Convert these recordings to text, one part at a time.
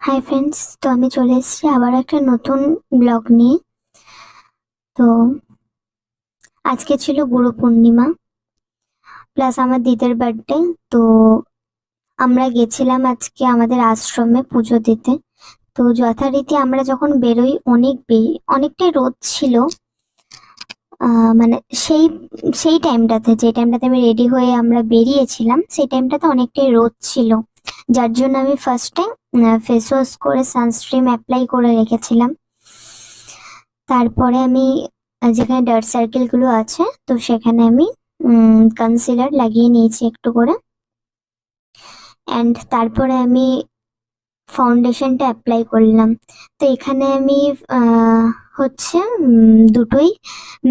Hi friends, তো আমি চলে এসেছি আবার একটা নতুন ব্লগ নিয়ে। তো আজকে ছিল গুরু পূর্ণিমা প্লাস আমার দিদির বার্থডে। তো আমরা গেছিলাম আজকে আমাদের আশ্রমে পুজো দিতে। তো যথারীতি আমরা যখন বেরোই অনেকটাই রোদ ছিল। মানে সেই সেই টাইমটাতে যে টাইমটাতে আমি রেডি হয়ে আমরা বেরিয়েছিলাম সেই টাইমটাতে অনেকটাই রোদ ছিল, যার জন্য আমি ফার্স্টে ফেস ওয়াশ করে সানস্ক্রিন অ্যাপ্লাই করে রেখেছিলাম। তারপরে আমি যেখানে ডার্ক সার্কেল গুলো আছে তো সেখানে আমি কনসিলার লাগিয়ে নিয়েছি একটু করে। অ্যান্ড তারপরে আমি ফাউন্ডেশনটা অ্যাপ্লাই করলাম। তো এখানে আমি হচ্ছে দুটোই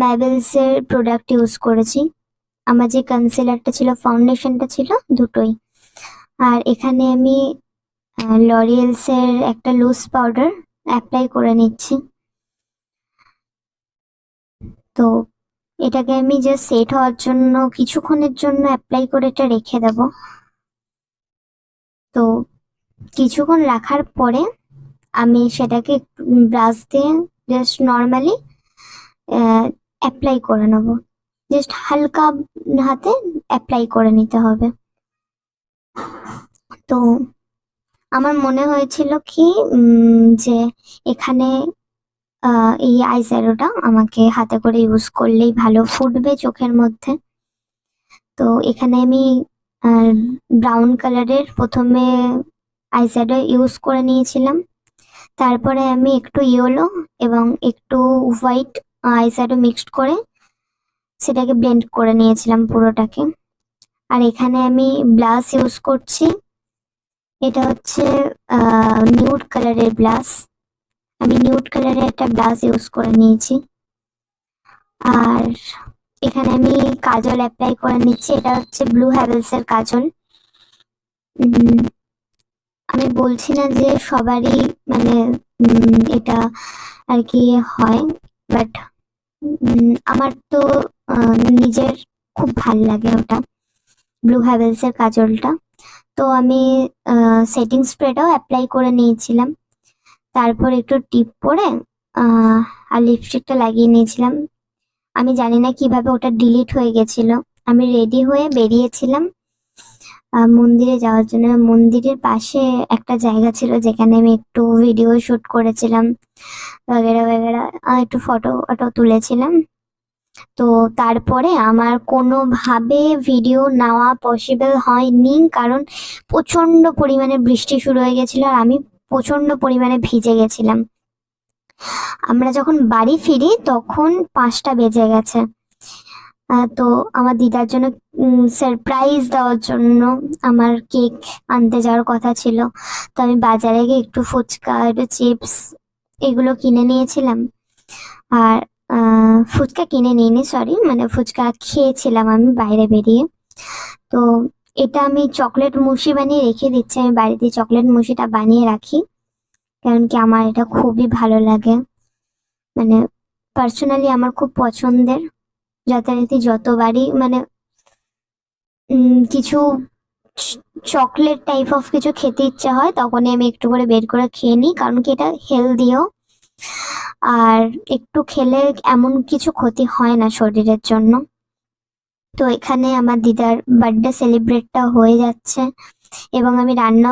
ম্যাবেলস এর প্রোডাক্ট ইউজ করেছি। আমার যে কনসিলারটা ছিল ফাউন্ডেশনটা ছিল দুটোই। আর এখানে আমি লরিয়েলস এর একটা লুজ পাউডার অ্যাপ্লাই করে নিচ্ছি। তো এটাকে আমি জাস্ট সেট হওয়ার জন্য কিছুক্ষণের জন্য অ্যাপ্লাই করে এটা রেখে দেব। তো কিছুক্ষণ রাখার পরে আমি সেটাকে ব্রাশ দিয়ে জাস্ট নর্মালি অ্যাপ্লাই করে নেব। জাস্ট হালকা হাতে অ্যাপ্লাই করে নিতে হবে। তো আমার মনে হয়েছিল কি যে এখানে এই আইশ্যাডোটা আমাকে হাতে করে ইউজ করলেই ভালো ফুটবে চোখের মধ্যে। তো এখানে আমি ব্রাউন কালারের প্রথমে আইশ্যাডো ইউজ করে নিয়েছিলাম। তারপরে আমি একটু ইয়েলো এবং একটু হোয়াইট আইশ্যাডো মিক্সড করে সেটাকে ব্লেন্ড করে নিয়েছিলাম পুরোটাকে। আর এখানে আমি ব্লাশ ইউজ করছি। এটা হচ্ছে নিউড কালারের ব্লাশ। আমি নিউড কালারের একটা ব্লাশ ইউজ করে নিয়েছি। আর এখানে আমি কাজল অ্যাপ্লাই করে নিচ্ছি। এটা হচ্ছে ব্লু হ্যাভেলস এর কাজল। আমি বলছি না যে সবারই মানে এটা আর কি হয়, বাট আমার তো নিজের খুব ভাল লাগে ওটা, ব্লু হ্যাভেলস এর কাজলটা। তো আমি সেটিং স্প্রেটাও অ্যাপ্লাই করে নিয়েছিলাম। তারপর একটু টিপ পরে আর লিপস্টিকটা লাগিয়ে নিয়েছিলাম। আমি জানি না কিভাবে ওটা ডিলিট হয়ে গেছিল। আমি রেডি হয়ে বেরিয়েছিলাম মন্দিরে যাওয়ার জন্য। মন্দিরের পাশে একটা জায়গা ছিল যেখানে আমি একটু ভিডিও শুট করেছিলাম বগেরা বগেরা, একটু ফটো ফটো তুলেছিলাম। তো তারপরে আমার কোনোভাবে ভিডিও নেওয়া পসিবল হয়নি, কারণ প্রচন্ড পরিমাণে বৃষ্টি শুরু হয়ে গেছিল আর আমি প্রচন্ড পরিমাণে ভিজে গেছিলাম। আমরা যখন বাড়ি ফিরি তখন 5টা বেজে গেছে। তো আমার দিদার জন্য সারপ্রাইজ দেওয়ার জন্য আমার কেক আনতে যাওয়ার কথা ছিল। তো আমি বাজারে গিয়ে একটু ফুচকা একটু চিপস এগুলো কিনে নিয়েছিলাম। আর ফুচকা কিনে নিইনি, সরি, মানে ফুচকা খেয়েছিলাম আমি বাইরে বেরিয়ে। তো এটা আমি চকলেট মুশি বানিয়ে রেখে দিচ্ছি। আমি বাড়িতে চকলেট মুশিটা বানিয়ে রাখি, কারণ কি আমার এটা খুবই ভালো লাগে। মানে পার্সোনালি আমার খুব পছন্দের। যথারীতি যতবারই মানে কিছু চকলেট টাইপ অফ কিছু খেতে ইচ্ছা হয় তখনই আমি একটু করে বের করে খেয়ে নিই, কারণ কি এটা হেলদিও। আর একটু খেলে এমন কিছু ক্ষতি হয় না শরীরের জন্য। তো এখানে আমার দিদার বার্থডে সেলিব্রেটটা হয়ে যাচ্ছে এবং আমি রান্না